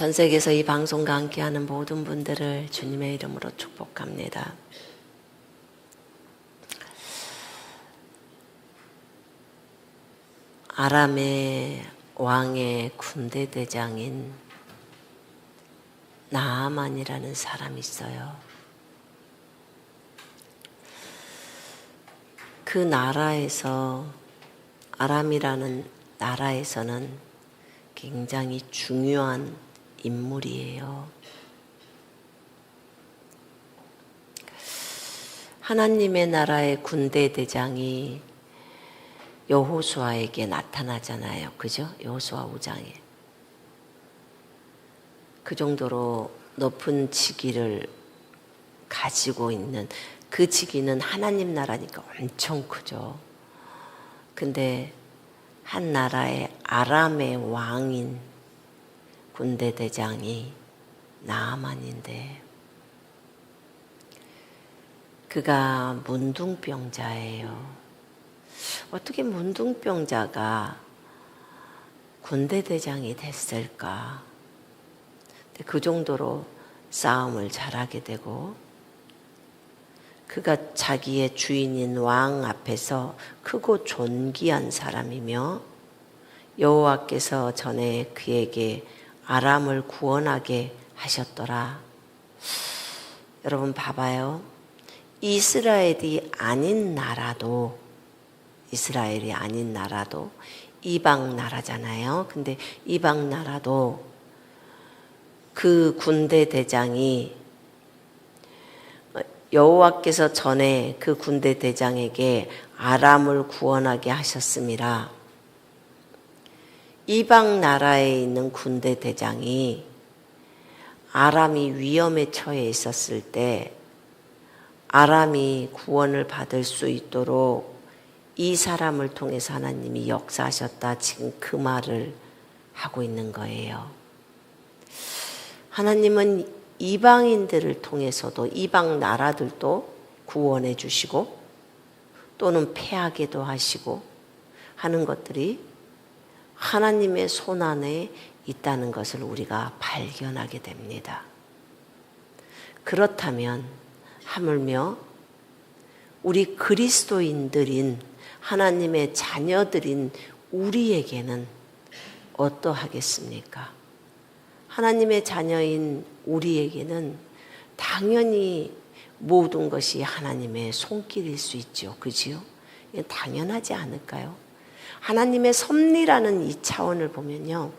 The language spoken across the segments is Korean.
전 세계에서 이 방송과 함께하는 모든 분들을 주님의 이름으로 축복합니다. 아람의 왕의 군대 대장인 나아만이라는 사람이 있어요. 그 나라에서, 아람이라는 나라에서는 굉장히 중요한 인물이에요. 하나님의 나라의 군대 대장이 여호수아에게 나타나잖아요. 그죠? 여호수아 5장에. 그 정도로 높은 직위를 가지고 있는, 그 직위는 하나님 나라니까 엄청 크죠. 근데 한 나라의 아람의 왕인 군대 대장이 나아만인데, 그가 문둥병자예요. 어떻게 문둥병자가 군대 대장이 됐을까? 그 정도로 싸움을 잘하게 되고, 그가 자기의 주인인 왕 앞에서 크고 존귀한 사람이며, 여호와께서 전에 그에게 아람을 구원하게 하셨더라. 여러분 봐봐요. 이스라엘이 아닌 나라도 이방 나라잖아요. 근데 이방 나라도 그 군대 대장이, 여호와께서 전에 그 군대 대장에게 아람을 구원하게 하셨음이라. 이방 나라에 있는 군대 대장이 아람이 위험에 처해 있었을 때 아람이 구원을 받을 수 있도록 이 사람을 통해서 하나님이 역사하셨다. 지금 그 말을 하고 있는 거예요. 하나님은 이방인들을 통해서도, 이방 나라들도 구원해 주시고 또는 패하게도 하시고 하는 것들이 하나님의 손 안에 있다는 것을 우리가 발견하게 됩니다. 그렇다면 하물며 우리 그리스도인들인 하나님의 자녀들인 우리에게는 어떠하겠습니까? 하나님의 자녀인 우리에게는 당연히 모든 것이 하나님의 손길일 수 있죠. 그지요? 당연하지 않을까요? 하나님의 섭리라는 이 차원을 보면요.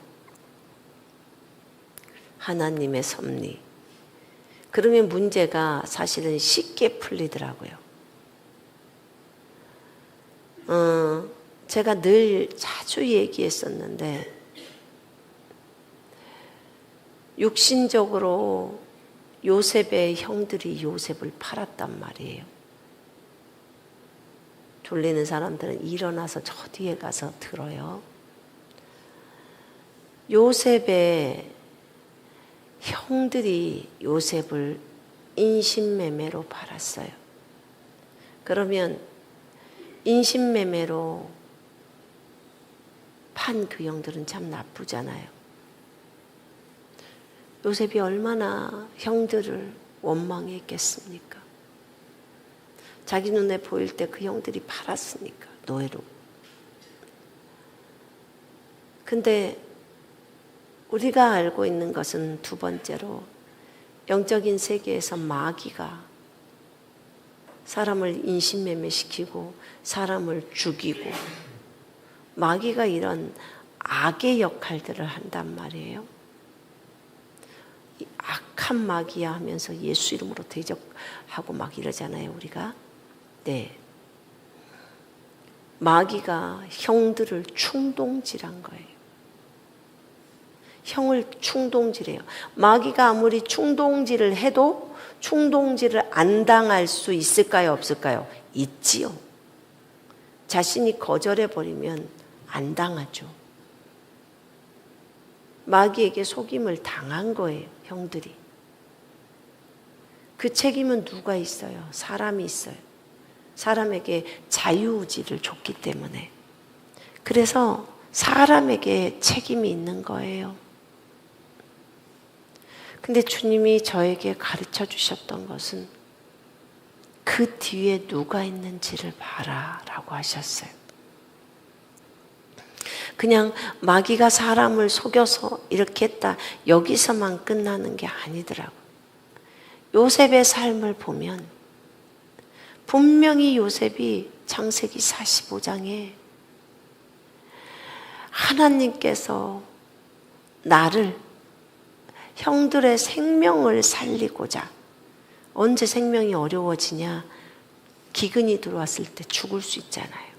하나님의 섭리. 그러면 문제가 사실은 쉽게 풀리더라고요. 제가 늘 자주 얘기했었는데, 육신적으로 요셉의 형들이 요셉을 팔았단 말이에요. 졸리는 사람들은 일어나서 저 뒤에 가서 들어요. 요셉의 형들이 요셉을 인신매매로 팔았어요. 그러면 인신매매로 판 그 형들은 참 나쁘잖아요. 요셉이 얼마나 형들을 원망했겠습니까? 자기 눈에 보일 때 그 형들이 팔았으니까, 노예로. 근데 우리가 알고 있는 것은 두 번째로, 영적인 세계에서 마귀가 사람을 인신매매시키고 사람을 죽이고, 마귀가 이런 악의 역할들을 한단 말이에요. 악한 마귀야 하면서 예수 이름으로 대적하고 막 이러잖아요, 우리가. 네. 마귀가 형들을 충동질한 거예요. 형을 충동질해요. 마귀가 아무리 충동질을 해도 충동질을 안 당할 수 있을까요, 없을까요? 있지요. 자신이 거절해버리면 안 당하죠. 마귀에게 속임을 당한 거예요, 형들이. 그 책임은 누가 있어요? 사람이 있어요. 사람에게 자유의지를 줬기 때문에. 그래서 사람에게 책임이 있는 거예요. 근데 주님이 저에게 가르쳐 주셨던 것은 그 뒤에 누가 있는지를 봐라 라고 하셨어요. 그냥 마귀가 사람을 속여서 이렇게 했다 여기서만 끝나는 게 아니더라고요. 요셉의 삶을 보면 분명히 요셉이 창세기 45장에 하나님께서 나를 형들의 생명을 살리고자, 언제 생명이 어려워지냐? 기근이 들어왔을 때 죽을 수 있잖아요.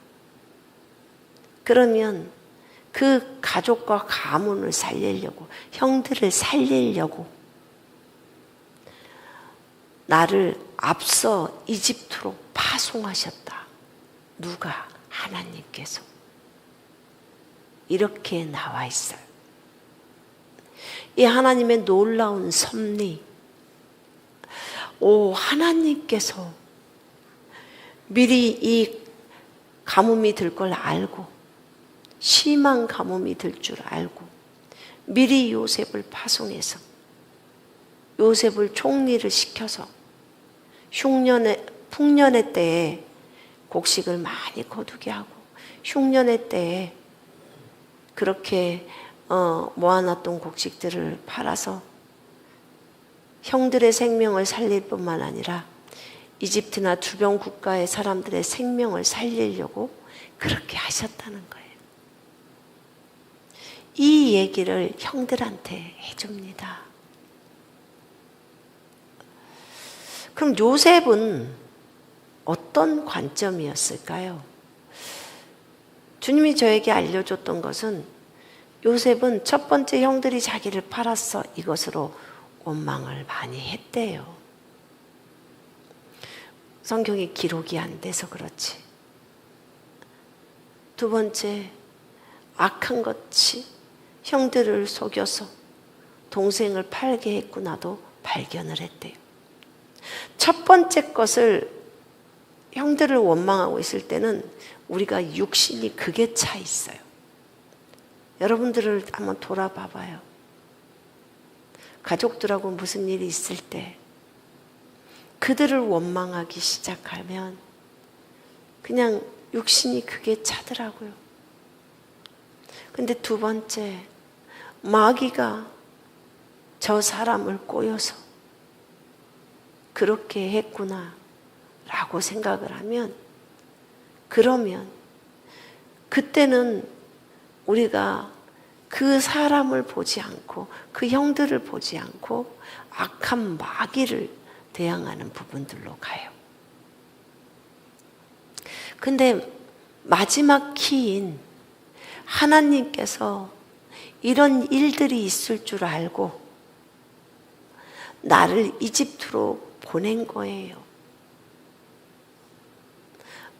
그러면 그 가족과 가문을 살리려고, 형들을 살리려고 나를 앞서 이집트로 파송하셨다. 누가? 하나님께서. 이렇게 나와 있어요. 이 하나님의 놀라운 섭리, 하나님께서 미리 이 가뭄이 들 걸 알고, 심한 가뭄이 들 줄 알고 미리 요셉을 파송해서 요셉을 총리를 시켜서 풍년의 때에 곡식을 많이 거두게 하고, 흉년의 때에 그렇게 모아놨던 곡식들을 팔아서 형들의 생명을 살릴 뿐만 아니라 이집트나 주변 국가의 사람들의 생명을 살리려고 그렇게 하셨다는 거예요. 이 얘기를 형들한테 해줍니다. 그럼 요셉은 어떤 관점이었을까요? 주님이 저에게 알려줬던 것은 요셉은 첫 번째 형들이 자기를 팔았어 이것으로 원망을 많이 했대요. 성경에 기록이 안 돼서 그렇지. 두 번째, 악한 것이 형들을 속여서 동생을 팔게 했구나도 발견을 했대요. 첫 번째 것을 형들을 원망하고 있을 때는 우리가 육신이 극에 차 있어요. 여러분들을 한번 돌아봐 봐요. 가족들하고 무슨 일이 있을 때 그들을 원망하기 시작하면 그냥 육신이 극에 차더라고요. 근데 두 번째, 마귀가 저 사람을 꼬여서 그렇게 했구나 라고 생각을 하면, 그러면 그때는 우리가 그 사람을 보지 않고 그 형들을 보지 않고 악한 마귀를 대항하는 부분들로 가요. 근데 마지막 키인 하나님께서 이런 일들이 있을 줄 알고 나를 이집트로 보낸 거예요.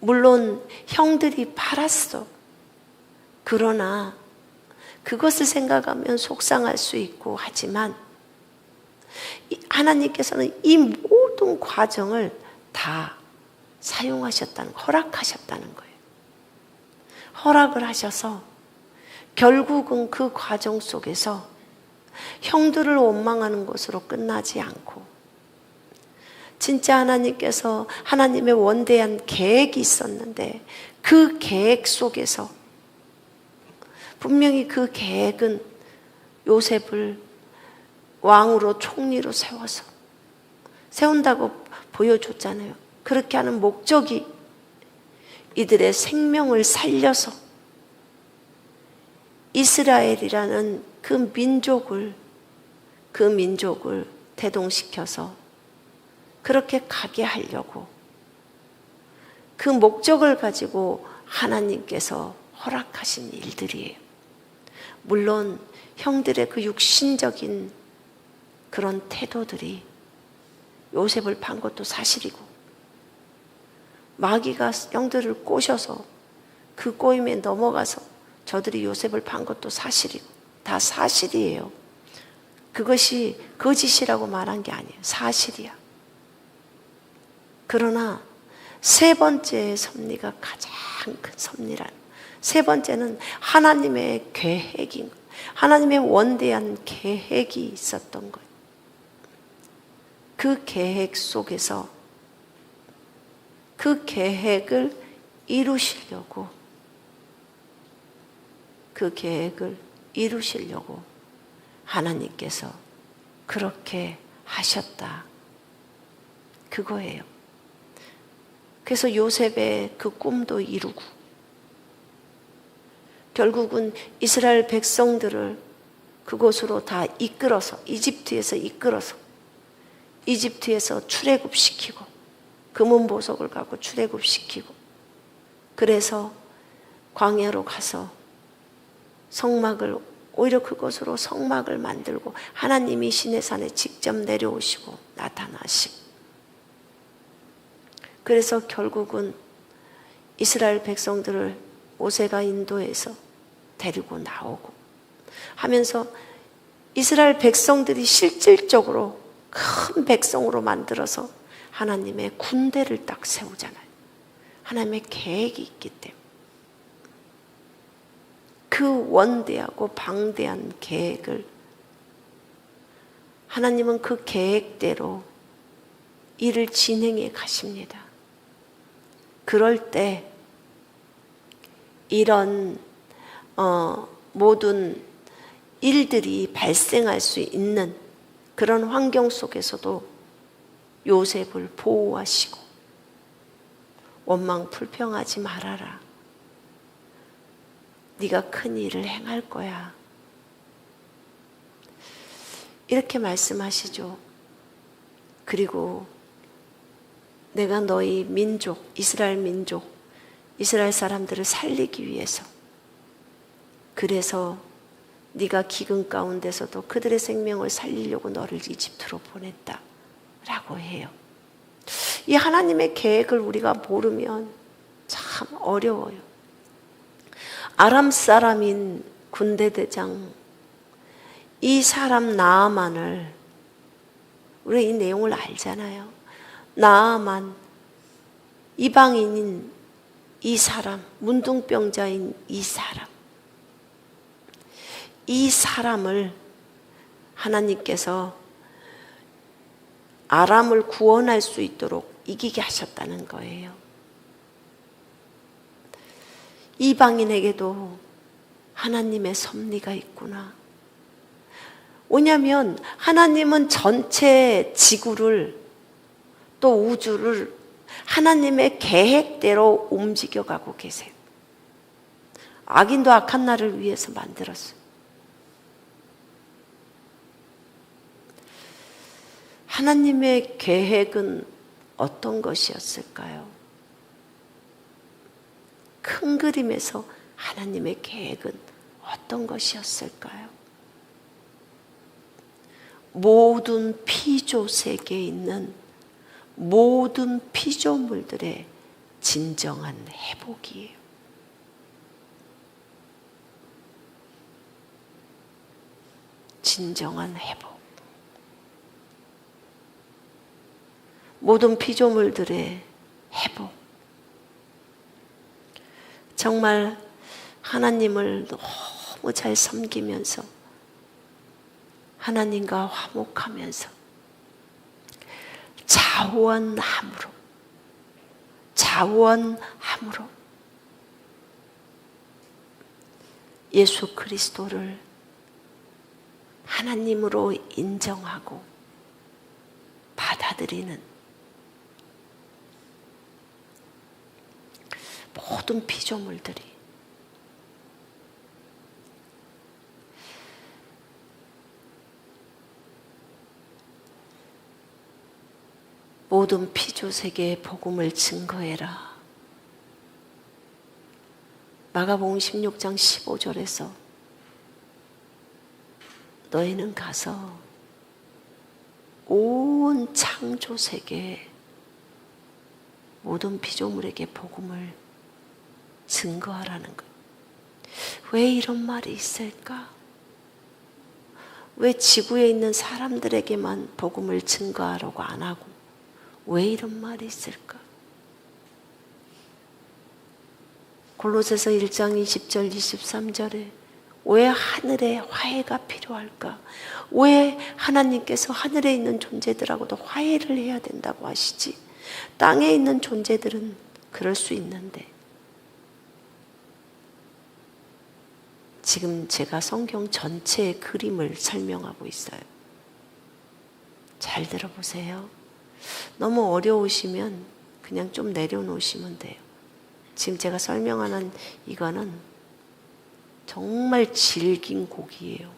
물론 형들이 팔았어. 그러나 그것을 생각하면 속상할 수 있고 하지만 하나님께서는 이 모든 과정을 다 사용하셨다는, 허락하셨다는 거예요. 허락을 하셔서 결국은 그 과정 속에서 형들을 원망하는 것으로 끝나지 않고 진짜 하나님께서 하나님의 원대한 계획이 있었는데 그 계획 속에서 분명히 그 계획은 요셉을 왕으로 총리로 세운다고 보여줬잖아요. 그렇게 하는 목적이 이들의 생명을 살려서 이스라엘이라는 그 민족을 대동시켜서 그렇게 가게 하려고 그 목적을 가지고 하나님께서 허락하신 일들이에요. 물론 형들의 그 육신적인 그런 태도들이 요셉을 판 것도 사실이고 마귀가 형들을 꼬셔서 그 꼬임에 넘어가서 저들이 요셉을 판 것도 사실이고 다 사실이에요. 그것이 거짓이라고 말한 게 아니에요. 사실이야. 그러나 세 번째 섭리가 가장 큰 섭리라는, 세 번째는 하나님의 계획인 거예요. 하나님의 원대한 계획이 있었던 거예요. 그 계획 속에서 그 계획을 이루시려고 하나님께서 그렇게 하셨다. 그거예요. 그래서 요셉의 그 꿈도 이루고 결국은 이스라엘 백성들을 그곳으로 다 이끌어서 이집트에서 출애굽시키고 금은 보석을 갖고 출애굽시키고 그래서 광야로 가서 오히려 그것으로 성막을 만들고 하나님이 시내산에 직접 내려오시고 나타나시고 그래서 결국은 이스라엘 백성들을 모세가 인도해서 데리고 나오고 하면서 이스라엘 백성들이 실질적으로 큰 백성으로 만들어서 하나님의 군대를 딱 세우잖아요. 하나님의 계획이 있기 때문에 그 원대하고 방대한 계획을 하나님은 그 계획대로 일을 진행해 가십니다. 그럴 때 이런 모든 일들이 발생할 수 있는 그런 환경 속에서도 요셉을 보호하시고 원망 불평하지 말아라. 네가 큰 일을 행할 거야. 이렇게 말씀하시죠. 그리고 내가 너희 민족, 이스라엘 사람들을 살리기 위해서 그래서 네가 기근 가운데서도 그들의 생명을 살리려고 너를 이집트로 보냈다 라고 해요. 이 하나님의 계획을 우리가 모르면 참 어려워요. 아람 사람인 군대대장 이 사람 나아만을 우리가 이 내용을 알잖아요. 나아만 이방인인 이 사람, 문둥병자인 이 사람을 하나님께서 아람을 구원할 수 있도록 이기게 하셨다는 거예요. 이방인에게도 하나님의 섭리가 있구나. 왜냐하면 하나님은 전체 지구를 또 우주를 하나님의 계획대로 움직여가고 계세요. 악인도 악한 나를 위해서 만들었어요. 하나님의 계획은 어떤 것이었을까요? 큰 그림에서 하나님의 계획은 어떤 것이었을까요? 모든 피조 세계에 있는 모든 피조물들의 진정한 회복이에요. 진정한 회복. 모든 피조물들의 회복. 정말 하나님을 너무 잘 섬기면서 하나님과 화목하면서 자원함으로 예수 그리스도를 하나님으로 인정하고 받아들이는 모든 피조물들이 모든 피조세계에 복음을 증거해라. 마가복음 16장 15절에서 너희는 가서 온 창조세계에 모든 피조물에게 복음을 증거하라는 거예요. 왜 이런 말이 있을까? 왜 지구에 있는 사람들에게만 복음을 증거하라고 안 하고 왜 이런 말이 있을까? 골로새서 1장 20절 23절에 왜 하늘에 화해가 필요할까? 왜 하나님께서 하늘에 있는 존재들하고도 화해를 해야 된다고 하시지? 땅에 있는 존재들은 그럴 수 있는데. 지금 제가 성경 전체의 그림을 설명하고 있어요. 잘 들어보세요. 너무 어려우시면 그냥 좀 내려놓으시면 돼요. 지금 제가 설명하는 이거는 정말 질긴 곡이에요.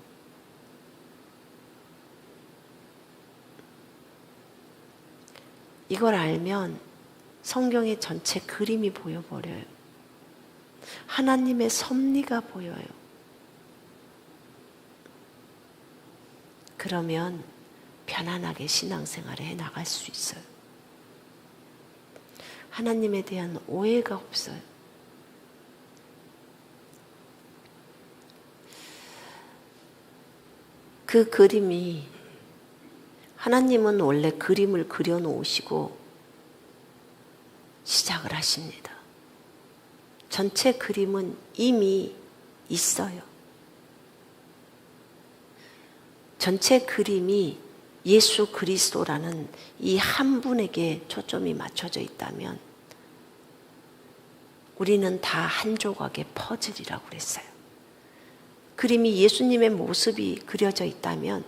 이걸 알면 성경의 전체 그림이 보여버려요. 하나님의 섭리가 보여요. 그러면 편안하게 신앙생활을 해 나갈 수 있어요. 하나님에 대한 오해가 없어요. 그 그림이, 하나님은 원래 그림을 그려놓으시고 시작을 하십니다. 전체 그림은 이미 있어요. 전체 그림이 예수 그리스도라는 이 한 분에게 초점이 맞춰져 있다면 우리는 다 한 조각의 퍼즐이라고 그랬어요. 그림이 예수님의 모습이 그려져 있다면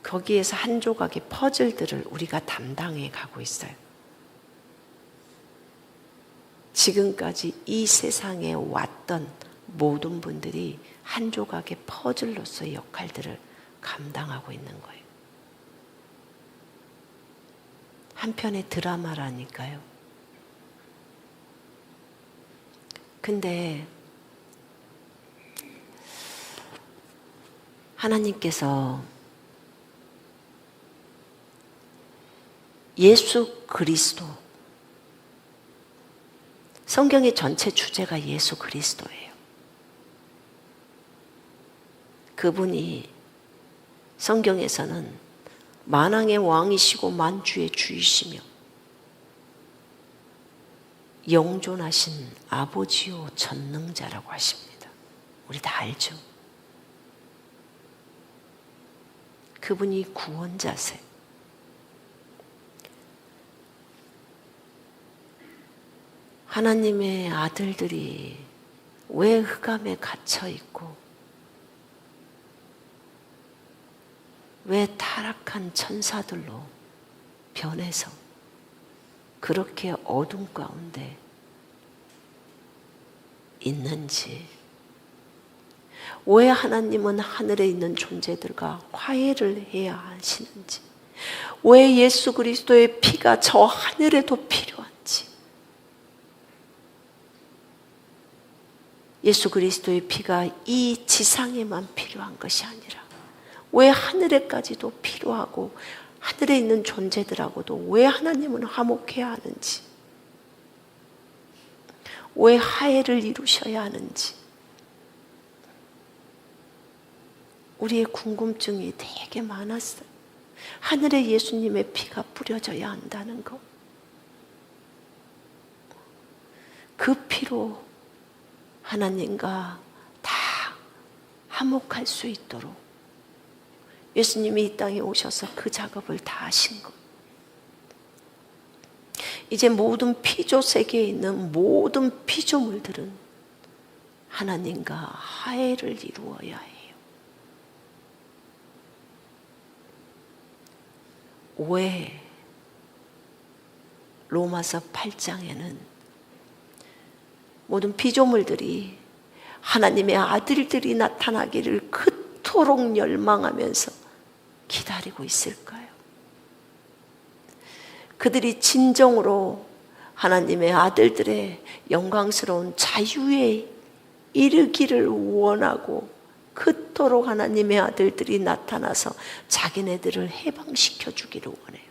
거기에서 한 조각의 퍼즐들을 우리가 담당해 가고 있어요. 지금까지 이 세상에 왔던 모든 분들이 한 조각의 퍼즐로서의 역할들을 감당하고 있는 거예요. 한편의 드라마라니까요. 근데 하나님께서 예수 그리스도, 성경의 전체 주제가 예수 그리스도예요. 그분이 성경에서는 만왕의 왕이시고 만주의 주이시며 영존하신 아버지요 전능자라고 하십니다. 우리 다 알죠? 그분이 구원자세요. 하나님의 아들들이 왜 흑암에 갇혀 있고 왜 타락한 천사들로 변해서 그렇게 어둠 가운데 있는지, 왜 하나님은 하늘에 있는 존재들과 화해를 해야 하시는지, 왜 예수 그리스도의 피가 저 하늘에도 필요한지, 예수 그리스도의 피가 이 지상에만 필요한 것이 아니라 왜 하늘에까지도 필요하고 하늘에 있는 존재들하고도 왜 하나님은 화목해야 하는지, 왜 화해를 이루셔야 하는지, 우리의 궁금증이 되게 많았어요. 하늘에 예수님의 피가 뿌려져야 한다는 것. 그 피로 하나님과 다 화목할 수 있도록 예수님이 이 땅에 오셔서 그 작업을 다 하신 것. 이제 모든 피조 세계에 있는 모든 피조물들은 하나님과 화해를 이루어야 해요. 왜 로마서 8장에는 모든 피조물들이 하나님의 아들들이 나타나기를 그토록 열망하면서 기다리고 있을까요? 그들이 진정으로 하나님의 아들들의 영광스러운 자유에 이르기를 원하고 그토록 하나님의 아들들이 나타나서 자기네들을 해방시켜 주기를 원해요.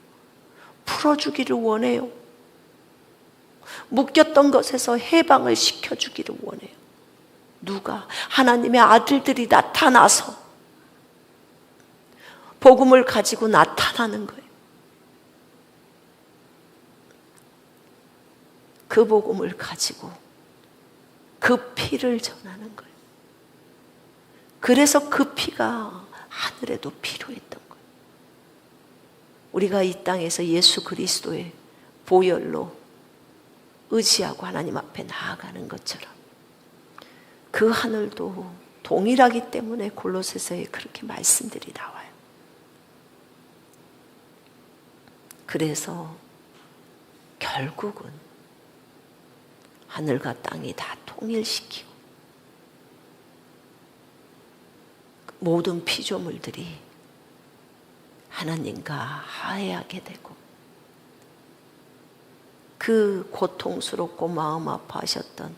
풀어주기를 원해요. 묶였던 것에서 해방을 시켜주기를 원해요. 누가? 하나님의 아들들이 나타나서 복음을 가지고 나타나는 거예요. 그 복음을 가지고 그 피를 전하는 거예요. 그래서 그 피가 하늘에도 필요했던 거예요. 우리가 이 땅에서 예수 그리스도의 보혈로 의지하고 하나님 앞에 나아가는 것처럼 그 하늘도 동일하기 때문에 골로새서에 그렇게 말씀들이 나와요. 그래서 결국은 하늘과 땅이 다 통일시키고 모든 피조물들이 하나님과 화해하게 되고 그 고통스럽고 마음 아파하셨던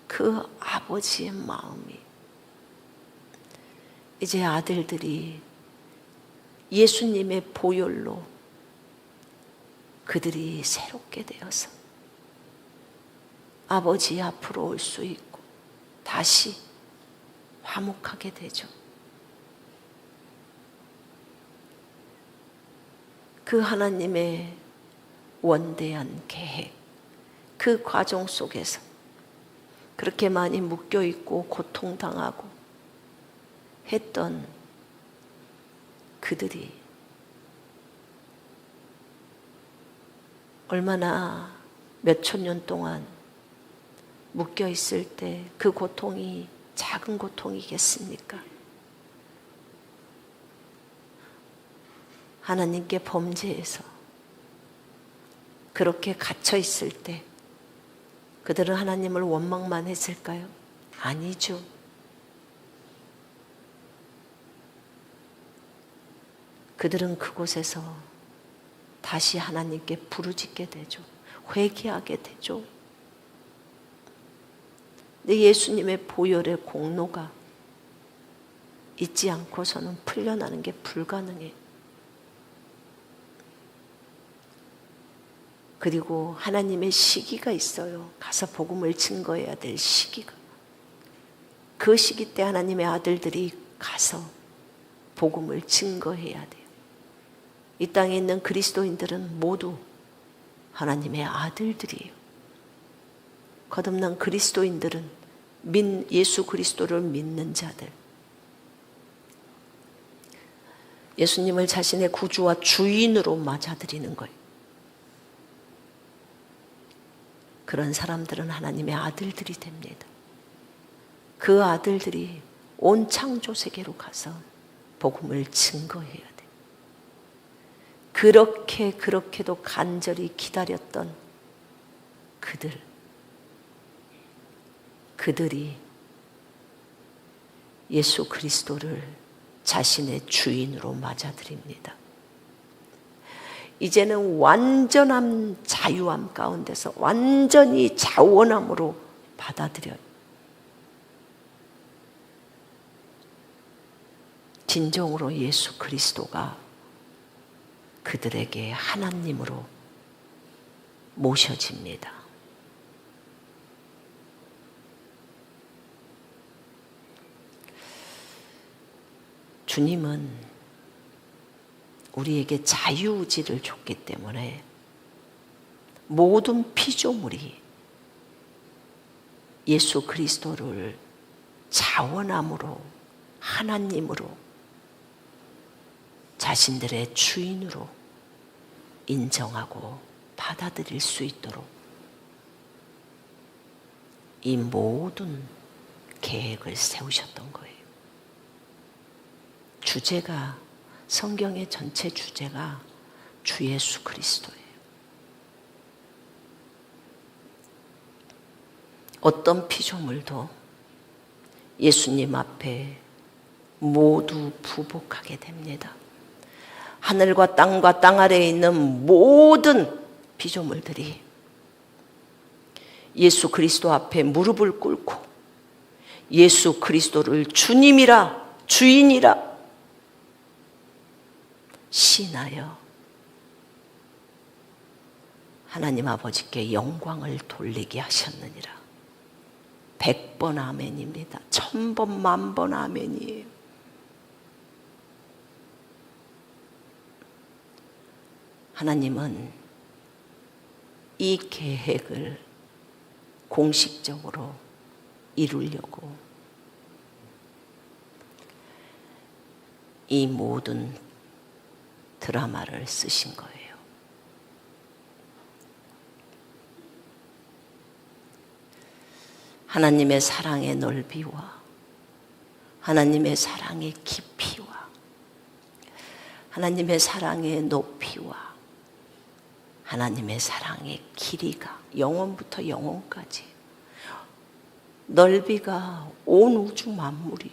그 아버지의 마음이 이제 아들들이 예수님의 보혈로 그들이 새롭게 되어서 아버지 앞으로 올 수 있고 다시 화목하게 되죠. 그 하나님의 원대한 계획, 그 과정 속에서 그렇게 많이 묶여있고 고통당하고 했던 그들이 얼마나 몇천 년 동안 묶여있을 때 그 고통이 작은 고통이겠습니까? 하나님께 범죄해서 그렇게 갇혀있을 때 그들은 하나님을 원망만 했을까요? 아니죠. 그들은 그곳에서 다시 하나님께 부르짖게 되죠. 회개하게 되죠. 근데 예수님의 보혈의 공로가 있지 않고서는 풀려나는 게 불가능해. 그리고 하나님의 시기가 있어요. 가서 복음을 증거해야 될 시기가. 그 시기 때 하나님의 아들들이 가서 복음을 증거해야 돼요. 이 땅에 있는 그리스도인들은 모두 하나님의 아들들이에요. 거듭난 그리스도인들은 예수 그리스도를 믿는 자들, 예수님을 자신의 구주와 주인으로 맞아들이는 거예요. 그런 사람들은 하나님의 아들들이 됩니다. 그 아들들이 온 창조 세계로 가서 복음을 증거해야 돼요. 그렇게도 간절히 기다렸던 그들이 예수 그리스도를 자신의 주인으로 맞아들입니다. 이제는 완전한 자유함 가운데서 완전히 자원함으로 받아들여요. 진정으로 예수 그리스도가 그들에게 하나님으로 모셔집니다. 주님은 우리에게 자유의지를 줬기 때문에 모든 피조물이 예수 그리스도를 자원함으로 하나님으로 자신들의 주인으로 인정하고 받아들일 수 있도록 이 모든 계획을 세우셨던 거예요. 주제가, 성경의 전체 주제가 주 예수 그리스도예요. 어떤 피조물도 예수님 앞에 모두 부복하게 됩니다. 하늘과 땅 아래에 있는 모든 피조물들이 예수 그리스도 앞에 무릎을 꿇고 예수 그리스도를 주님이라, 주인이라 신하여 하나님 아버지께 영광을 돌리게 하셨느니라. 100번 아멘입니다. 1000번, 10,000번 아멘이에요. 하나님은 이 계획을 공식적으로 이루려고 이 모든 드라마를 쓰신 거예요. 하나님의 사랑의 넓이와 하나님의 사랑의 깊이와 하나님의 사랑의 높이와 하나님의 사랑의 길이가 영원부터 영원까지, 넓이가 온 우주 만물이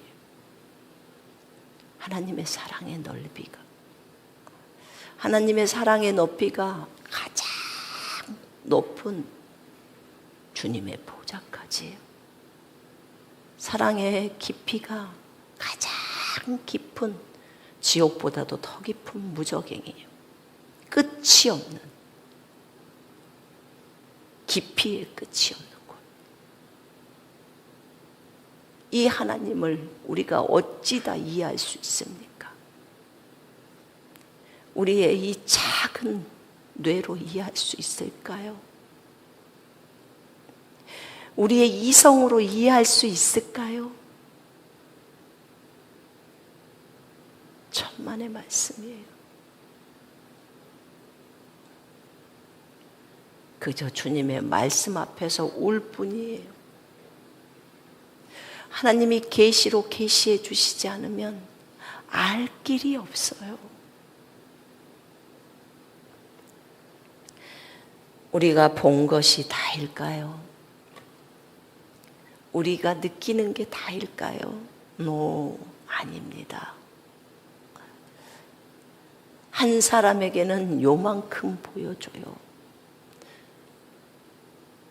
하나님의 사랑의 넓이가, 하나님의 사랑의 높이가 가장 높은 주님의 보좌까지, 사랑의 깊이가 가장 깊은 지옥보다도 더 깊은 무저갱이에요. 끝이 없는, 깊이의 끝이 없는 곳. 이 하나님을 우리가 어찌 다 이해할 수 있습니까? 우리의 이 작은 뇌로 이해할 수 있을까요? 우리의 이성으로 이해할 수 있을까요? 천만의 말씀이에요. 그저 주님의 말씀 앞에서 울 뿐이에요. 하나님이 계시로 계시해 주시지 않으면 알 길이 없어요. 우리가 본 것이 다일까요? 우리가 느끼는 게 다일까요? No, 아닙니다. 한 사람에게는 요만큼 보여줘요.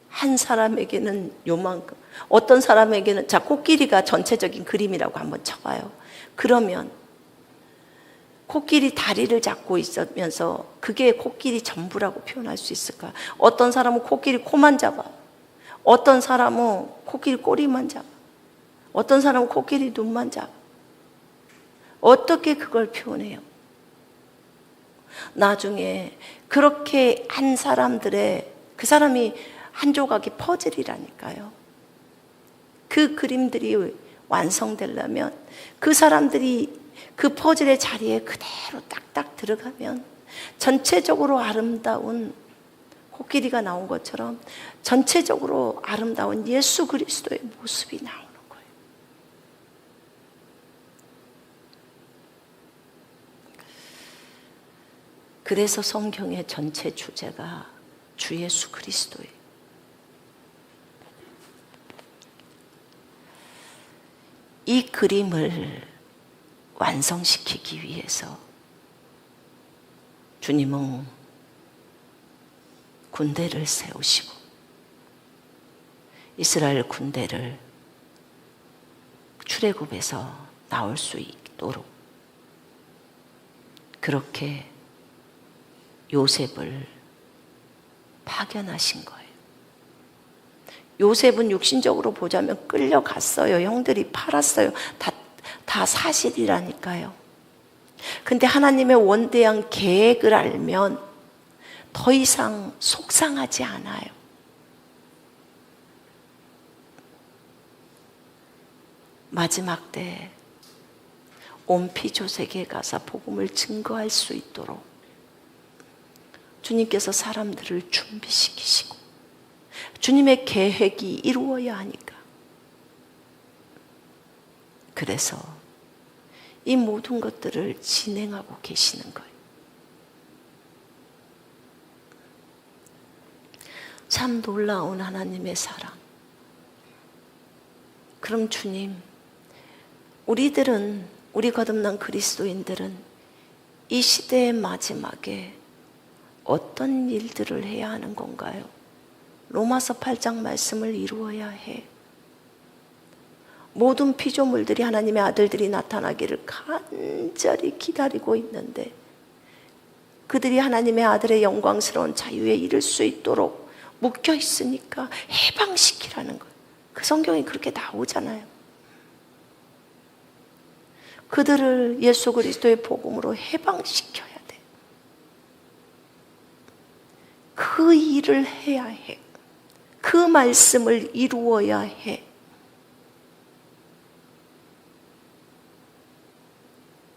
한 사람에게는 요만큼, 어떤 사람에게는, 자, 코끼리가 전체적인 그림이라고 한번 쳐봐요. 그러면 코끼리 다리를 잡고 있으면서 그게 코끼리 전부라고 표현할 수 있을까요? 어떤 사람은 코끼리 코만 잡아, 어떤 사람은 코끼리 꼬리만 잡아, 어떤 사람은 코끼리 눈만 잡아. 어떻게 그걸 표현해요? 나중에 그렇게 한 사람들의, 그 사람이 한 조각이 퍼즐이라니까요. 그 그림들이 완성되려면 그 사람들이 그 퍼즐의 자리에 그대로 딱딱 들어가면 전체적으로 아름다운 코끼리가 나온 것처럼 전체적으로 아름다운 예수 그리스도의 모습이 나오는 거예요. 그래서 성경의 전체 주제가 주 예수 그리스도예요. 이 그림을 완성시키기 위해서 주님은 군대를 세우시고 이스라엘 군대를 출애굽에서 나올 수 있도록 그렇게 요셉을 파견하신 거예요. 요셉은 육신적으로 보자면 끌려갔어요. 형들이 팔았어요. 다 사실이라니까요. 근데 하나님의 원대한 계획을 알면 더 이상 속상하지 않아요. 마지막 때 온 피조세계에 가서 복음을 증거할 수 있도록 주님께서 사람들을 준비시키시고 주님의 계획이 이루어야 하니까, 그래서 이 모든 것들을 진행하고 계시는 거예요. 참 놀라운 하나님의 사랑. 그럼 주님, 우리 거듭난 그리스도인들은 이 시대의 마지막에 어떤 일들을 해야 하는 건가요? 로마서 8장 말씀을 이루어야 해. 모든 피조물들이 하나님의 아들들이 나타나기를 간절히 기다리고 있는데 그들이 하나님의 아들의 영광스러운 자유에 이를 수 있도록 묶여 있으니까 해방시키라는 거예요. 그 성경이 그렇게 나오잖아요. 그들을 예수 그리스도의 복음으로 해방시켜야 돼. 그 일을 해야 해. 그 말씀을 이루어야 해.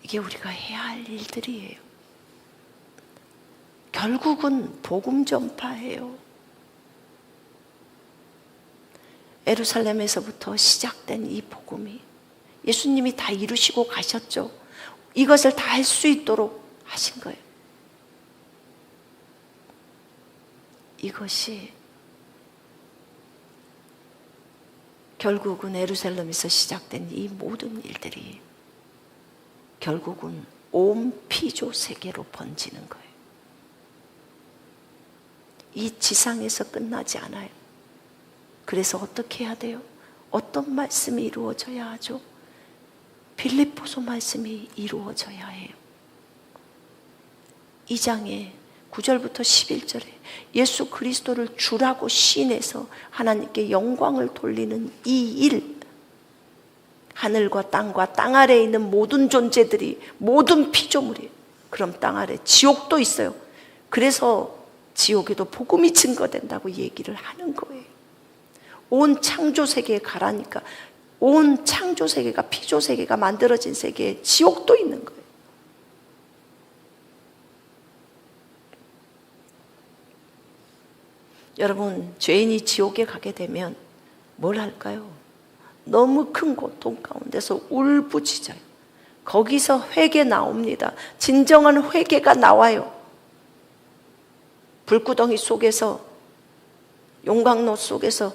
이게 우리가 해야 할 일들이에요. 결국은 복음 전파예요. 예루살렘에서부터 시작된 이 복음이 예수님이 다 이루시고 가셨죠. 이것을 다 할 수 있도록 하신 거예요. 이것이 결국은 예루살렘에서 시작된 이 모든 일들이 결국은 온 피조 세계로 번지는 거예요. 이 지상에서 끝나지 않아요. 그래서 어떻게 해야 돼요? 어떤 말씀이 이루어져야 하죠? 빌립보서 말씀이 이루어져야 해요. 2장에 9절부터 11절에 예수 그리스도를 주라고 시인해서 하나님께 영광을 돌리는 이 일, 하늘과 땅과 땅 아래에 있는 모든 존재들이 모든 피조물이에요. 그럼 땅 아래 지옥도 있어요. 그래서 지옥에도 복음이 증거된다고 얘기를 하는 거예요. 온 창조세계에 가라니까 온 창조세계가 피조세계가 만들어진 세계에 지옥도 있는 거예요. 여러분, 죄인이 지옥에 가게 되면 뭘 할까요? 너무 큰 고통 가운데서 울부짖어요. 거기서 회개 나옵니다. 진정한 회개가 나와요. 불구덩이 속에서, 용광로 속에서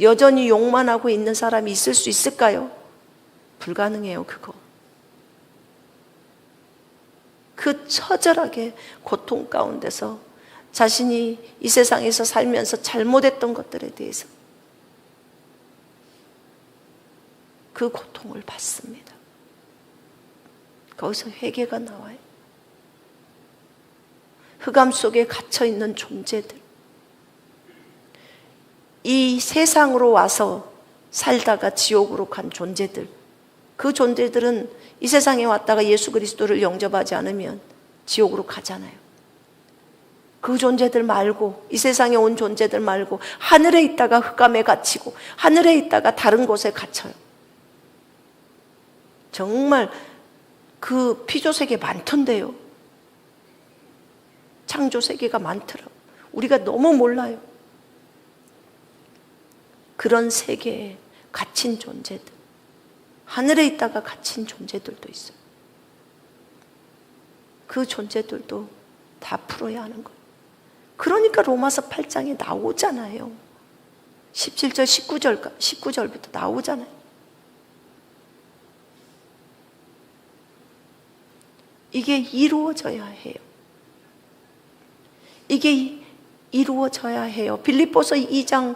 여전히 욕만 하고 있는 사람이 있을 수 있을까요? 불가능해요, 그거. 그 처절하게 고통 가운데서 자신이 이 세상에서 살면서 잘못했던 것들에 대해서 그 고통을 받습니다. 거기서 회개가 나와요. 흑암 속에 갇혀있는 존재들, 이 세상으로 와서 살다가 지옥으로 간 존재들, 그 존재들은 이 세상에 왔다가 예수 그리스도를 영접하지 않으면 지옥으로 가잖아요. 그 존재들 말고, 이 세상에 온 존재들 말고 하늘에 있다가 흑암에 갇히고 하늘에 있다가 다른 곳에 갇혀요. 정말 그 피조세계 많던데요. 창조세계가 많더라고요. 우리가 너무 몰라요. 그런 세계에 갇힌 존재들, 하늘에 있다가 갇힌 존재들도 있어요. 그 존재들도 다 풀어야 하는 거예요. 그러니까 로마서 8장에 나오잖아요. 17절, 19절부터 나오잖아요. 이게 이루어져야 해요. 이게 이루어져야 해요. 빌립보서 2장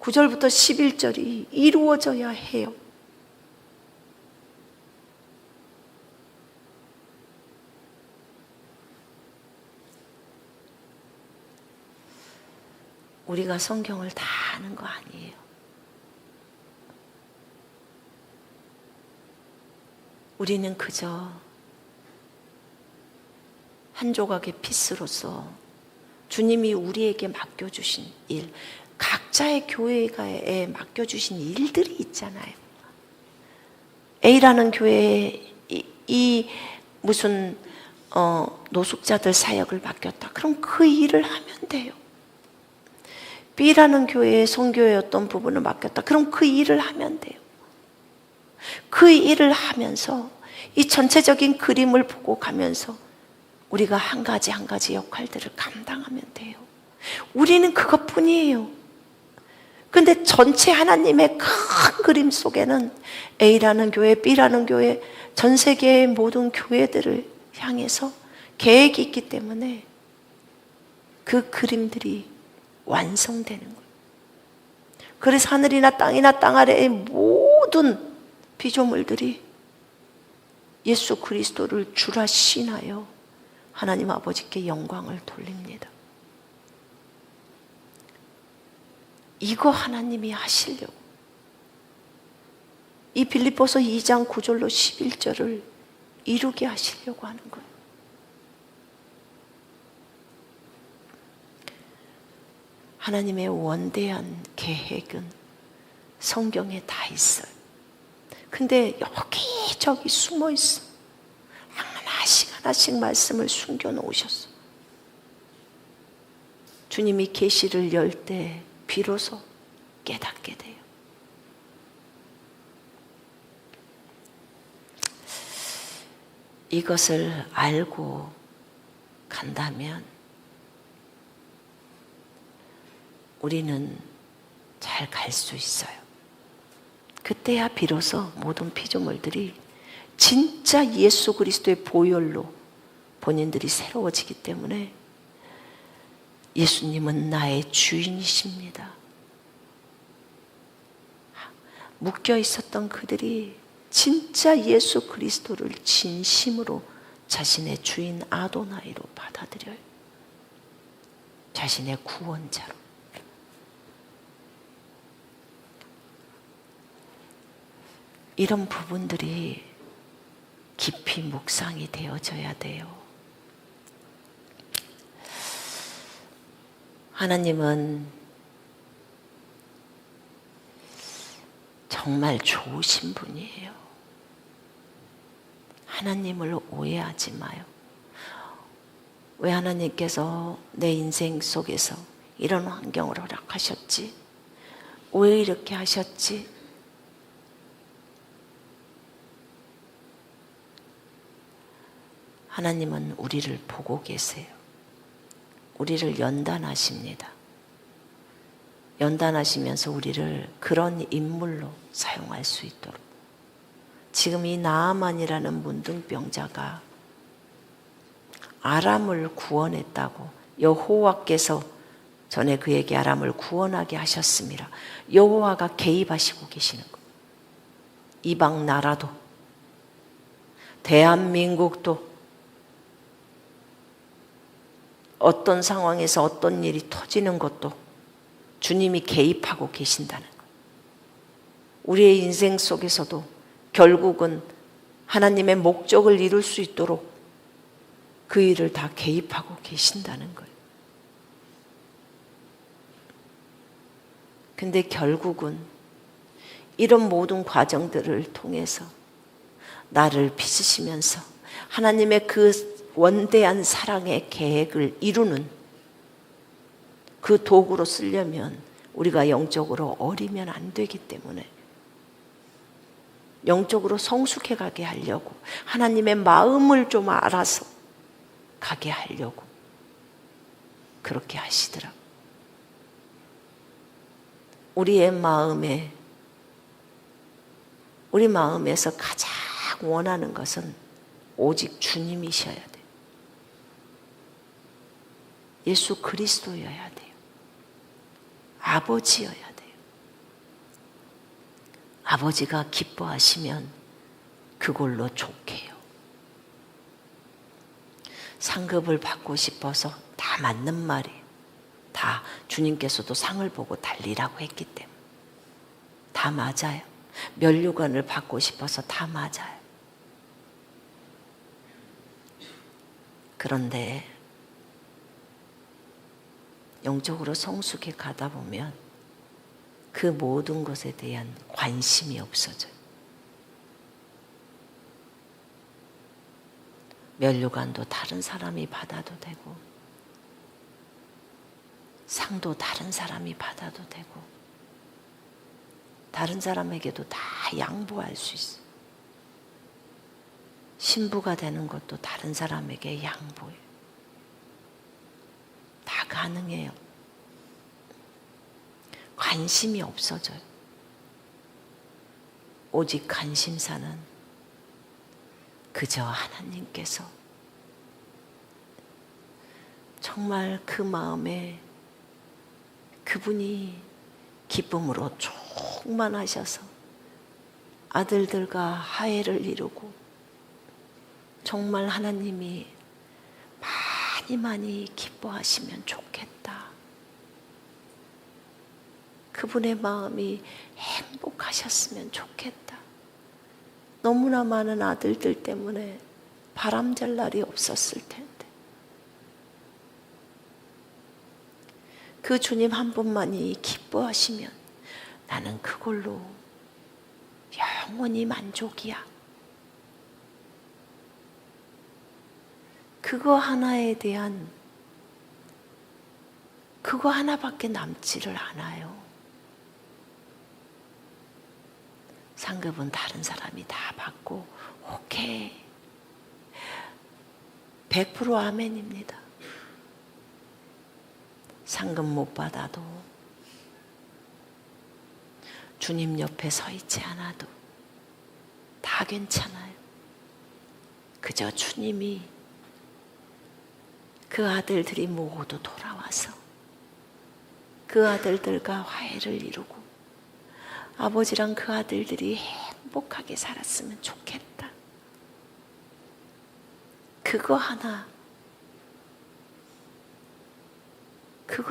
9절부터 11절이 이루어져야 해요. 우리가 성경을 다 아는 거 아니에요. 우리는 그저 한 조각의 피스로서 주님이 우리에게 맡겨주신 일, 각자의 교회에 맡겨주신 일들이 있잖아요. A라는 교회에 이 무슨 노숙자들 사역을 맡겼다. 그럼 그 일을 하면 돼요. B라는 교회에 선교의 어떤 부분을 맡겼다. 그럼 그 일을 하면 돼요. 그 일을 하면서 이 전체적인 그림을 보고 가면서 우리가 한 가지 한 가지 역할들을 감당하면 돼요. 우리는 그것뿐이에요. 근데 전체 하나님의 큰 그림 속에는 A라는 교회, B라는 교회, 전 세계의 모든 교회들을 향해서 계획이 있기 때문에 그 그림들이 완성되는 거예요. 그래서 하늘이나 땅 아래의 모든 피조물들이 예수 그리스도를 주라 신하여 하나님 아버지께 영광을 돌립니다. 이거 하나님이 하시려고 이 빌립보서 2장 9절로 11절을 이루게 하시려고 하는 거예요. 하나님의 원대한 계획은 성경에 다 있어요. 근데 여기저기 숨어 있어. 하나씩 말씀을 숨겨 놓으셨어. 주님이 계시를 열 때 비로소 깨닫게 돼요. 이것을 알고 간다면 우리는 잘 갈 수 있어요. 그때야 비로소 모든 피조물들이 진짜 예수 그리스도의 보혈로 본인들이 새로워지기 때문에 예수님은 나의 주인이십니다. 묶여 있었던 그들이 진짜 예수 그리스도를 진심으로 자신의 주인 아도나이로 받아들여요. 자신의 구원자로. 이런 부분들이 깊이 묵상이 되어져야 돼요. 하나님은 정말 좋으신 분이에요. 하나님을 오해하지 마요. 왜 하나님께서 내 인생 속에서 이런 환경을 허락하셨지? 왜 이렇게 하셨지? 하나님은 우리를 보고 계세요. 우리를 연단하십니다. 연단하시면서 우리를 그런 인물로 사용할 수 있도록. 지금 이 나아만이라는 문둥병자가 아람을 구원했다고 여호와께서 전에 그에게 아람을 구원하게 하셨습니다. 여호와가 개입하시고 계시는 거예요. 이방 나라도 대한민국도 어떤 상황에서 어떤 일이 터지는 것도 주님이 개입하고 계신다는 거예요. 우리의 인생 속에서도 결국은 하나님의 목적을 이룰 수 있도록 그 일을 다 개입하고 계신다는 거예요. 근데 결국은 이런 모든 과정들을 통해서 나를 빚으시면서 하나님의 그 원대한 사랑의 계획을 이루는 그 도구로 쓰려면 우리가 영적으로 어리면 안 되기 때문에 영적으로 성숙해 가게 하려고 하나님의 마음을 좀 알아서 가게 하려고 그렇게 하시더라고요. 우리 마음에서 가장 원하는 것은 오직 주님이셔야 돼요. 예수 그리스도여야 돼요. 아버지여야 돼요. 아버지가 기뻐하시면 그걸로 좋게요. 상급을 받고 싶어서 다 맞는 말이에요. 다 주님께서도 상을 보고 달리라고 했기 때문에 다 맞아요. 면류관을 받고 싶어서 다 맞아요. 그런데 영적으로 성숙해 가다 보면 그 모든 것에 대한 관심이 없어져요. 면류관도 다른 사람이 받아도 되고 상도 다른 사람이 받아도 되고 다른 사람에게도 다 양보할 수 있어요. 신부가 되는 것도 다른 사람에게 양보해요. 다 가능해요. 관심이 없어져요. 오직 관심사는 그저 하나님께서 정말 그 마음에 그분이 기쁨으로 충만하셔서 아들들과 화해를 이루고 정말 하나님이 많이 기뻐하시면 좋겠다. 그분의 마음이 행복하셨으면 좋겠다. 너무나 많은 아들들 때문에 바람잘 날이 없었을 텐데 그 주님 한 분만이 기뻐하시면 나는 그걸로 영원히 만족이야. 그거 하나에 대한 그거 하나밖에 남지를 않아요. 상급은 다른 사람이 다 받고 오케이 100% 아멘입니다. 상급 못 받아도 주님 옆에 서 있지 않아도 다 괜찮아요. 그저 주님이 그 아들들이 모두 돌아와서 그 아들들과 화해를 이루고 아버지랑 그 아들들이 행복하게 살았으면 좋겠다. 그거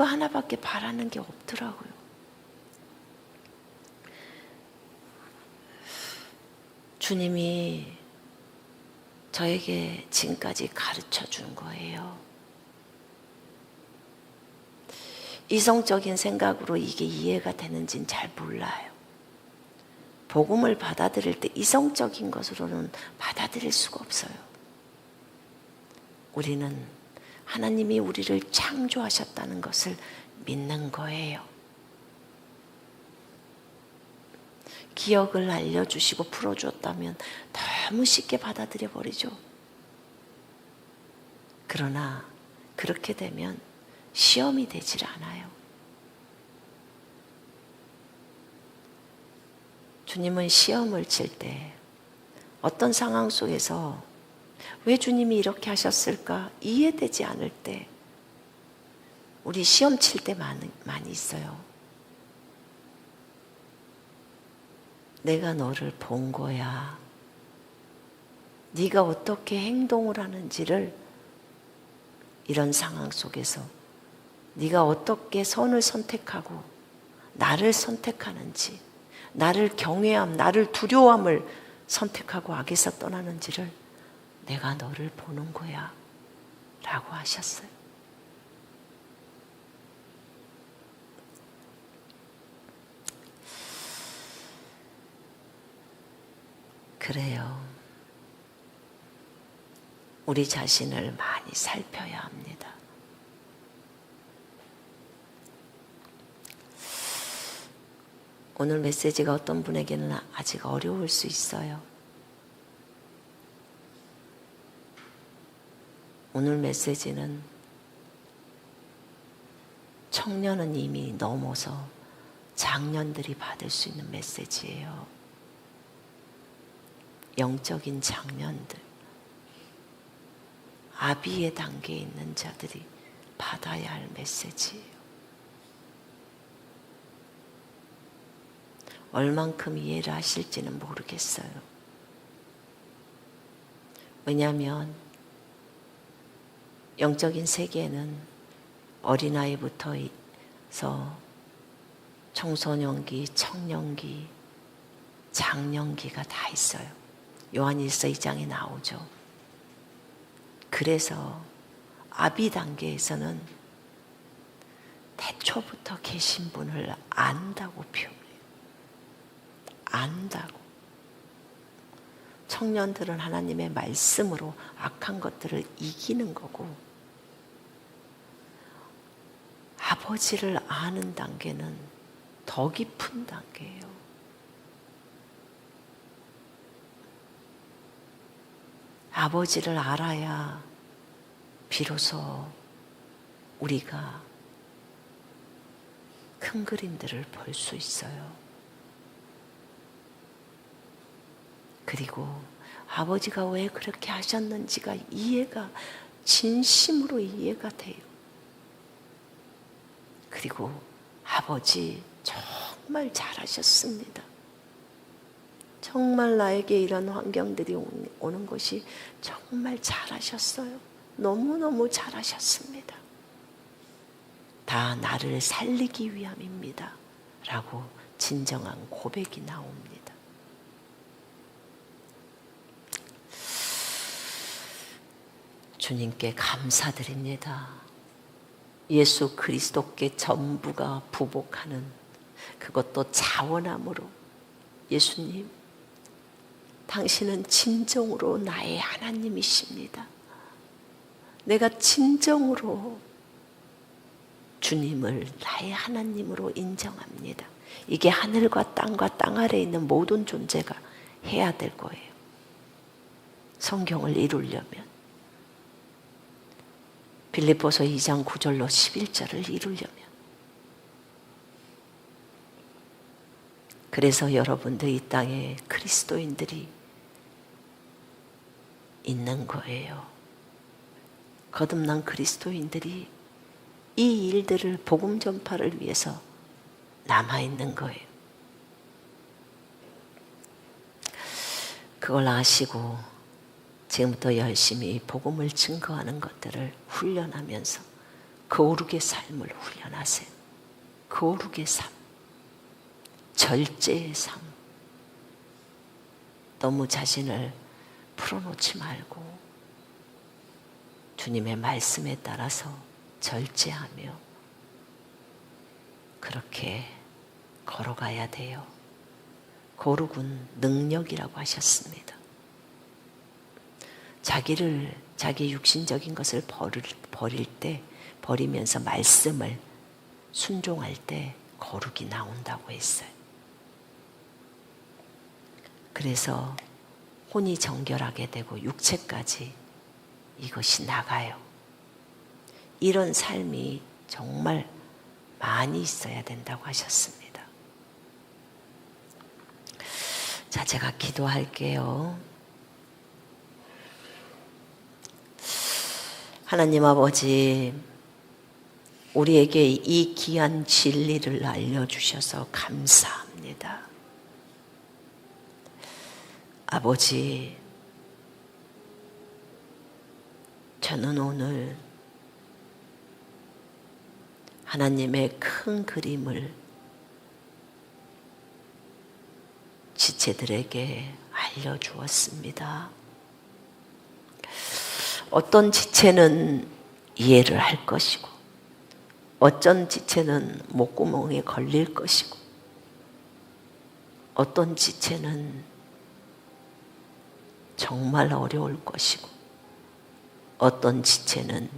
하나밖에 바라는 게 없더라고요. 주님이 저에게 지금까지 가르쳐 준 거예요. 이성적인 생각으로 이게 이해가 되는지는 잘 몰라요. 복음을 받아들일 때 이성적인 것으로는 받아들일 수가 없어요. 우리는 하나님이 우리를 창조하셨다는 것을 믿는 거예요. 기억을 알려주시고 풀어주었다면 너무 쉽게 받아들여 버리죠. 그러나 그렇게 되면 시험이 되질 않아요. 주님은 시험을 칠 때 어떤 상황 속에서 왜 주님이 이렇게 하셨을까 이해되지 않을 때 우리 시험 칠 때 많이 있어요. 내가 너를 본 거야. 네가 어떻게 행동을 하는지를 이런 상황 속에서 네가 어떻게 선을 선택하고 나를 선택하는지, 나를 경외함, 나를 두려움을 선택하고 악에서 떠나는지를 내가 너를 보는 거야 라고 하셨어요. 그래요. 우리 자신을 많이 살펴야 합니다. 오늘 메시지가 어떤 분에게는 아직 어려울 수 있어요. 오늘 메시지는 청년은 이미 넘어서 장년들이 받을 수 있는 메시지예요. 영적인 장년들, 아비의 단계에 있는 자들이 받아야 할 메시지예요. 얼만큼 이해를 하실지는 모르겠어요. 왜냐하면 영적인 세계에는 어린아이부터 해서 청소년기, 청년기, 장년기가 다 있어요. 요한일서 2장에 나오죠. 그래서 아비 단계에서는 태초부터 계신 분을 안다고 표현해요. 안다고. 청년들은 하나님의 말씀으로 악한 것들을 이기는 거고, 아버지를 아는 단계는 더 깊은 단계예요. 아버지를 알아야 비로소 우리가 큰 그림들을 볼 수 있어요. 그리고 아버지가 왜 그렇게 하셨는지가 진심으로 이해가 돼요. 그리고 아버지 정말 잘하셨습니다. 정말 나에게 이런 환경들이 오는 것이 정말 잘하셨어요. 너무너무 잘하셨습니다. 다 나를 살리기 위함입니다. 라고 진정한 고백이 나옵니다. 주님께 감사드립니다. 예수 그리스도께 전부가 부복하는 그것도 자원함으로 예수님, 당신은 진정으로 나의 하나님이십니다. 내가 진정으로 주님을 나의 하나님으로 인정합니다. 이게 하늘과 땅과 땅 아래에 있는 모든 존재가 해야 될 거예요. 성경을 이루려면. 빌립보서 2장 9절로 11절을 이루려면. 그래서 여러분들 이 땅에 그리스도인들이 있는 거예요. 거듭난 그리스도인들이 이 일들을 복음 전파를 위해서 남아있는 거예요. 그걸 아시고 지금부터 열심히 복음을 증거하는 것들을 훈련하면서 거룩의 삶을 훈련하세요. 거룩의 삶, 절제의 삶. 너무 자신을 풀어놓지 말고 주님의 말씀에 따라서 절제하며 그렇게 걸어가야 돼요. 거룩은 능력이라고 하셨습니다. 자기 육신적인 것을 버릴 때, 버리면서 말씀을 순종할 때 거룩이 나온다고 했어요. 그래서 혼이 정결하게 되고 육체까지 이것이 나가요. 이런 삶이 정말 많이 있어야 된다고 하셨습니다. 자, 제가 기도할게요. 하나님 아버지, 우리에게 이 귀한 진리를 알려주셔서 감사합니다. 아버지, 저는 오늘 하나님의 큰 그림을 지체들에게 알려주었습니다. 어떤 지체는 이해를 할 것이고 어떤 지체는 목구멍에 걸릴 것이고 어떤 지체는 정말 어려울 것이고 어떤 지체는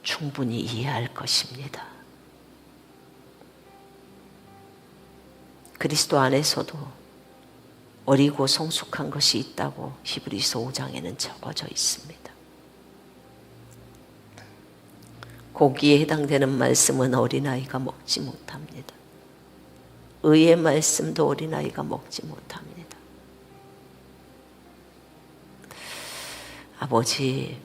충분히 이해할 것입니다. 그리스도 안에서도 어리고 성숙한 것이 있다고 히브리서 5장에는 적어져 있습니다. 고기에 해당되는 말씀은 어린아이가 먹지 못합니다. 의의 말씀도 어린아이가 먹지 못합니다. 아버지,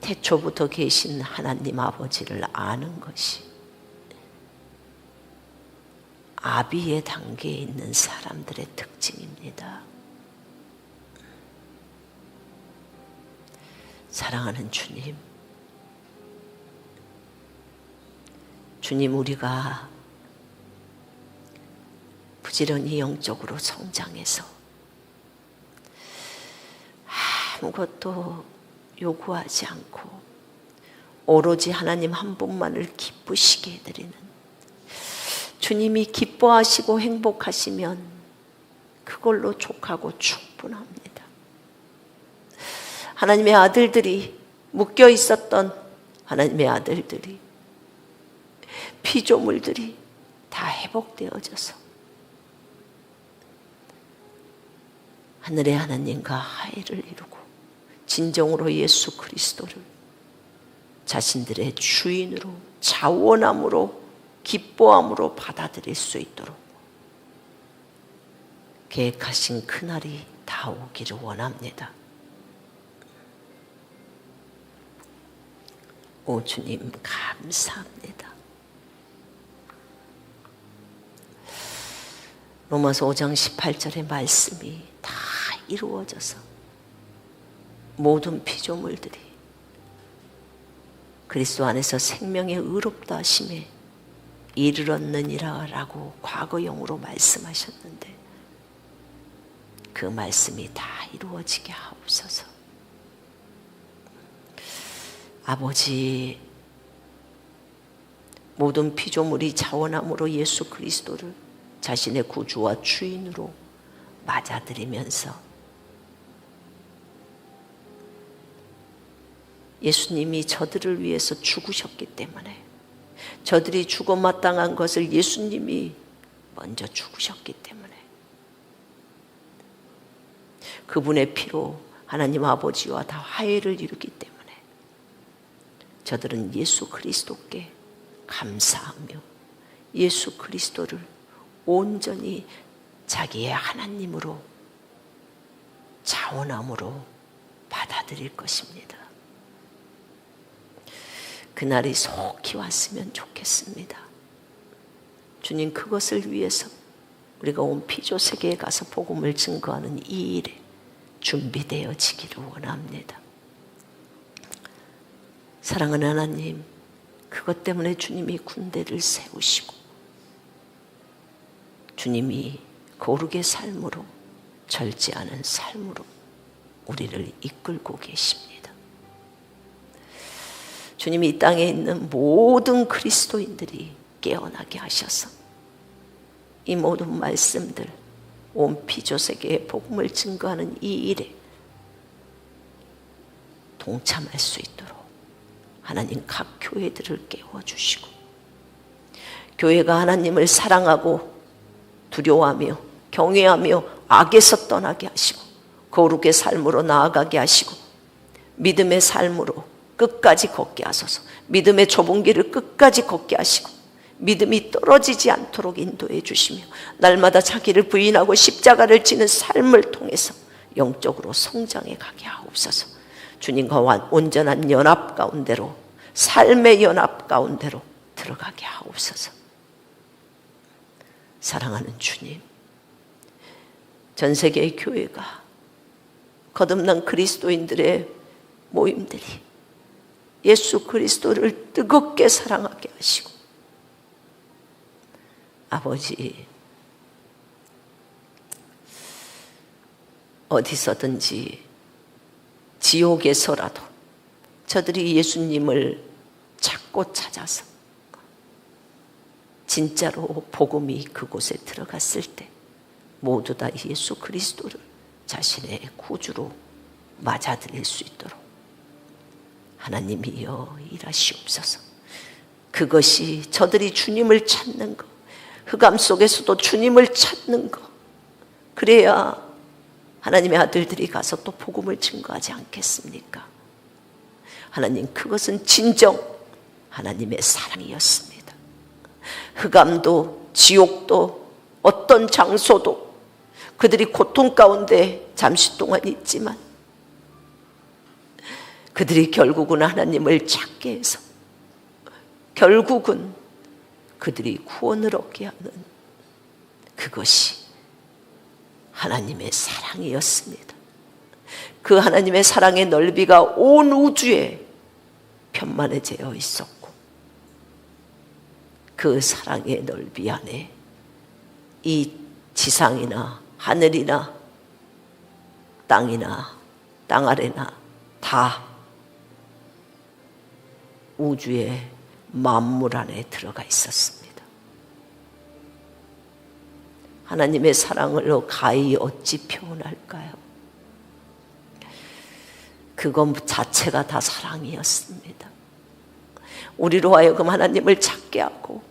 태초부터 계신 하나님 아버지를 아는 것이 아비의 단계에 있는 사람들의 특징입니다. 사랑하는 주님, 주님, 우리가 부지런히 영적으로 성장해서 아무것도 요구하지 않고 오로지 하나님 한 분만을 기쁘시게 해드리는, 주님이 기뻐하시고 행복하시면 그걸로 족하고 충분합니다. 하나님의 아들들이, 묶여 있었던 하나님의 아들들이, 피조물들이 다 회복되어져서 하늘의 하나님과 화해를 이루고 진정으로 예수 그리스도를 자신들의 주인으로, 자원함으로, 기뻐함으로 받아들일 수 있도록 계획하신 그날이 다 오기를 원합니다. 오 주님, 감사합니다. 로마서 5장 18절의 말씀이 다 이루어져서 모든 피조물들이 그리스도 안에서 생명의 의롭다 하심에 이르렀느니라 라고 과거형으로 말씀하셨는데 그 말씀이 다 이루어지게 하옵소서. 아버지, 모든 피조물이 자원함으로 예수 그리스도를 자신의 구주와 주인으로 맞아들이면서 예수님이 저들을 위해서 죽으셨기 때문에, 저들이 죽어 마땅한 것을 예수님이 먼저 죽으셨기 때문에, 그분의 피로 하나님 아버지와 다 화해를 이루기 때문에 저들은 예수 그리스도께 감사하며 예수 그리스도를 온전히 자기의 하나님으로, 자원함으로 받아들일 것입니다. 그날이 속히 왔으면 좋겠습니다. 주님, 그것을 위해서 우리가 온 피조 세계에 가서 복음을 증거하는 이 일에 준비되어지기를 원합니다. 사랑하는 하나님, 그것 때문에 주님이 군대를 세우시고 주님이 거룩의 삶으로, 절제하는 삶으로 우리를 이끌고 계십니다. 주님이 이 땅에 있는 모든 그리스도인들이 깨어나게 하셔서 이 모든 말씀들, 온 피조세계에 복음을 증거하는 이 일에 동참할 수 있도록 하나님 각 교회들을 깨워주시고, 교회가 하나님을 사랑하고 두려워하며 경외하며 악에서 떠나게 하시고 거룩의 삶으로 나아가게 하시고 믿음의 삶으로 끝까지 걷게 하소서. 믿음의 좁은 길을 끝까지 걷게 하시고 믿음이 떨어지지 않도록 인도해 주시며, 날마다 자기를 부인하고 십자가를 지는 삶을 통해서 영적으로 성장해 가게 하옵소서. 주님과 온전한 연합 가운데로, 삶의 연합 가운데로 들어가게 하옵소서. 사랑하는 주님, 전 세계의 교회가, 거듭난 그리스도인들의 모임들이 예수 그리스도를 뜨겁게 사랑하게 하시고, 아버지, 어디서든지 지옥에서라도 저들이 예수님을 찾고 찾아서 진짜로 복음이 그곳에 들어갔을 때 모두 다 예수 그리스도를 자신의 구주로 맞아들일 수 있도록 하나님이여 일하시옵소서. 그것이 저들이 주님을 찾는 것, 흑암 속에서도 주님을 찾는 것, 그래야 하나님의 아들들이 가서 또 복음을 증거하지 않겠습니까? 하나님, 그것은 진정 하나님의 사랑이었습니다. 흑암도 지옥도 어떤 장소도 그들이 고통 가운데 잠시 동안 있지만 그들이 결국은 하나님을 찾게 해서 결국은 그들이 구원을 얻게 하는 그것이 하나님의 사랑이었습니다. 그 하나님의 사랑의 넓이가 온 우주에 편만해져 있었고, 그 사랑의 넓이 안에 이 지상이나 하늘이나 땅이나 땅 아래나 다 우주의 만물 안에 들어가 있었습니다. 하나님의 사랑을 가히 어찌 표현할까요? 그것 자체가 다 사랑이었습니다. 우리로 하여금 하나님을 찾게 하고,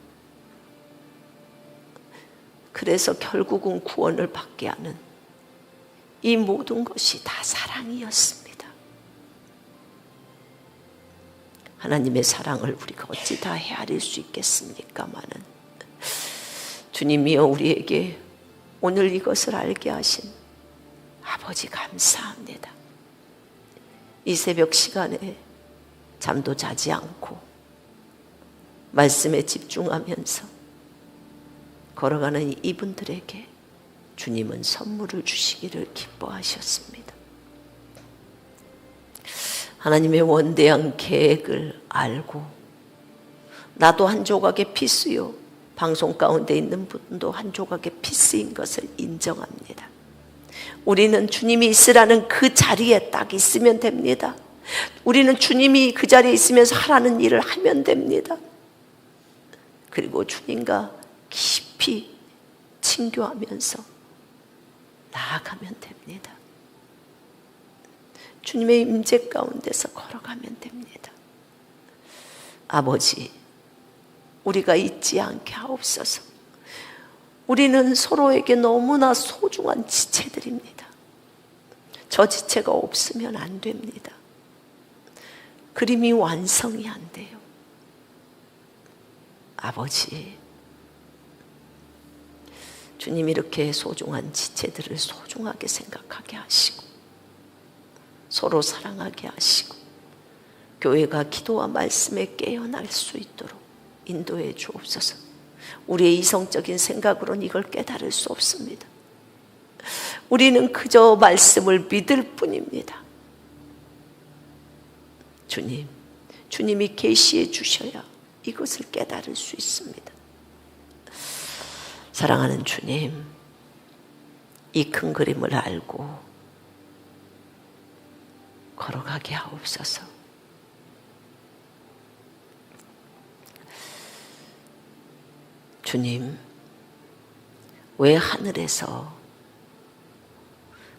그래서 결국은 구원을 받게 하는 이 모든 것이 다 사랑이었습니다. 하나님의 사랑을 우리가 어찌 다 헤아릴 수 있겠습니까마는, 주님이여 우리에게 오늘 이것을 알게 하신 아버지 감사합니다. 이 새벽 시간에 잠도 자지 않고 말씀에 집중하면서 걸어가는 이분들에게 주님은 선물을 주시기를 기뻐하셨습니다. 하나님의 원대한 계획을 알고, 나도 한 조각의 피스요, 방송 가운데 있는 분도 한 조각의 피스인 것을 인정합니다. 우리는 주님이 있으라는 그 자리에 딱 있으면 됩니다. 우리는 주님이 그 자리에 있으면서 하라는 일을 하면 됩니다. 그리고 주님과 깊이 친교하면서 나아가면 됩니다. 주님의 임재 가운데서 걸어가면 됩니다. 아버지, 우리가 잊지 않게 하옵소서. 우리는 서로에게 너무나 소중한 지체들입니다. 저 지체가 없으면 안 됩니다. 그림이 완성이 안 돼요. 아버지, 주님 이렇게 소중한 지체들을 소중하게 생각하게 하시고 서로 사랑하게 하시고 교회가 기도와 말씀에 깨어날 수 있도록 인도해 주옵소서. 우리의 이성적인 생각으로는 이걸 깨달을 수 없습니다. 우리는 그저 말씀을 믿을 뿐입니다. 주님, 주님이 계시해 주셔야 이것을 깨달을 수 있습니다. 사랑하는 주님, 이 큰 그림을 알고 걸어가게 하옵소서. 주님, 왜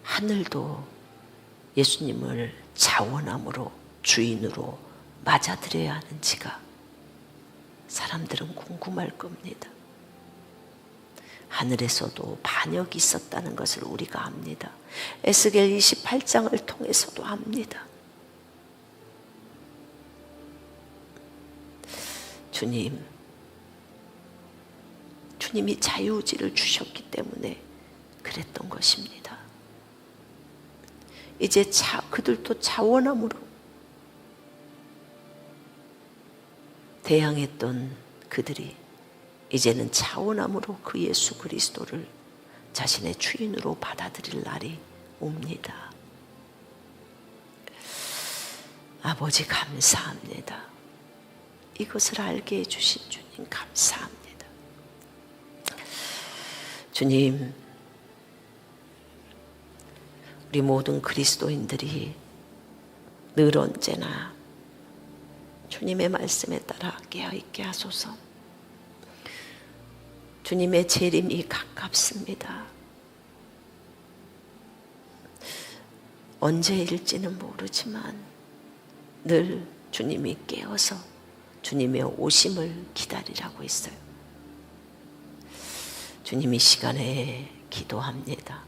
하늘도 예수님을 자원함으로 주인으로 맞아들여야 하는지가 사람들은 궁금할 겁니다. 하늘에서도 반역이 있었다는 것을 우리가 압니다. 에스겔 28장을 통해서도 압니다. 주님이 자유의지를 주셨기 때문에 그랬던 것입니다. 이제 그들도 자원함으로 대항했던 그들이 이제는 자원함으로 그 예수 그리스도를 자신의 주인으로 받아들일 날이 옵니다. 아버지 감사합니다. 이것을 알게 해주신 주님 감사합니다. 주님, 우리 모든 그리스도인들이 늘 언제나 주님의 말씀에 따라 깨어있게 하소서. 주님의 재림이 가깝습니다. 언제일지는 모르지만 늘 주님이 깨어서 주님의 오심을 기다리라고 했어요. 주님 이 시간에 기도합니다.